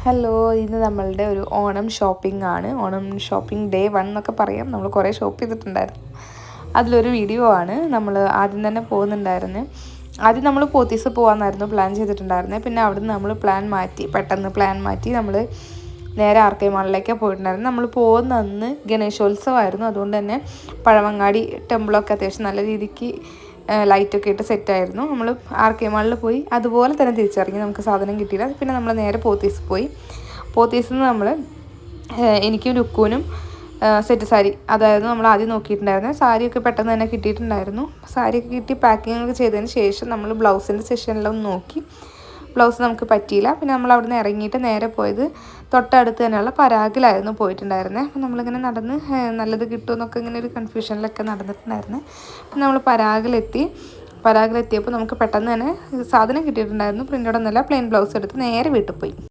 Hello, ഇന്ന് നമ്മളുടെ ഒരു ഓണം ഷോപ്പിംഗ് ആണ്. ഓണം ഷോപ്പിംഗ് ഡേ 1 എന്നൊക്കെ പറയാം. നമ്മൾ കുറേ ഷോപ്പ് ചെയ്തിട്ടുണ്ടായിരുന്നു. അതിലൊരു വീഡിയോ ആണ്. നമ്മൾ ആദ്യം തന്നെ പോകുന്നുണ്ടായിരുന്നു. ആദ്യം നമ്മൾ പോത്തീസ് പോകാമെന്നായിരുന്നു പ്ലാൻ ചെയ്തിട്ടുണ്ടായിരുന്നത്. പിന്നെ അവിടുന്ന് നമ്മൾ പെട്ടെന്ന് പ്ലാൻ മാറ്റി നമ്മൾ നേരെ ആർ കെ മാളിലേക്കാണ് പോയിട്ടുണ്ടായിരുന്നു. നമ്മൾ പോകുന്ന അന്ന് ഗണേശോത്സവമായിരുന്നു. അതുകൊണ്ട് തന്നെ പഴവങ്ങാടി ടെമ്പിളൊക്കെ അത്യാവശ്യം നല്ല രീതിക്ക് ലൈറ്റൊക്കെ ഇട്ട് സെറ്റായിരുന്നു. നമ്മൾ ആർ കെ മാളിൽ പോയി അതുപോലെ തന്നെ തിരിച്ചിറങ്ങി. നമുക്ക് സാധനം കിട്ടിയില്ല. പിന്നെ നമ്മൾ നേരെ പോത്തീസ് പോയി. പോത്തീസിൽ നിന്ന് നമ്മൾ എനിക്കും ലുക്കൂനും സെറ്റ് സാരി അതായിരുന്നു നമ്മൾ ആദ്യം നോക്കിയിട്ടുണ്ടായിരുന്നത്. സാരിയൊക്കെ പെട്ടെന്ന് തന്നെ കിട്ടിയിട്ടുണ്ടായിരുന്നു. സാരിയൊക്കെ കിട്ടി പാക്കിംഗ് ഒക്കെ ചെയ്തതിന് ശേഷം നമ്മൾ ബ്ലൗസിൻ്റെ സെഷനിലൊന്ന് നോക്കി. ബ്ലൗസ് നമുക്ക് പറ്റിയില്ല. പിന്നെ നമ്മൾ അവിടെ നിന്ന് ഇറങ്ങിയിട്ട് നേരെ പോയത് തൊട്ടടുത്ത് തന്നെയുള്ള പരാഗിലായിരുന്നു പോയിട്ടുണ്ടായിരുന്നത്. അപ്പോൾ നമ്മളിങ്ങനെ നടന്ന് നല്ലത് കിട്ടുമെന്നൊക്കെ ഇങ്ങനെ ഒരു കൺഫ്യൂഷനിലൊക്കെ നടന്നിട്ടുണ്ടായിരുന്നു. പിന്നെ നമ്മൾ പരാഗിലെത്തിയപ്പോൾ നമുക്ക് പെട്ടെന്ന് തന്നെ സാധനം കിട്ടിയിട്ടുണ്ടായിരുന്നു. പ്രിൻ്റഡ് ഒന്നുമല്ല, പ്ലെയിൻ ബ്ലൗസ് എടുത്ത് നേരെ വീട്ടിൽ പോയി.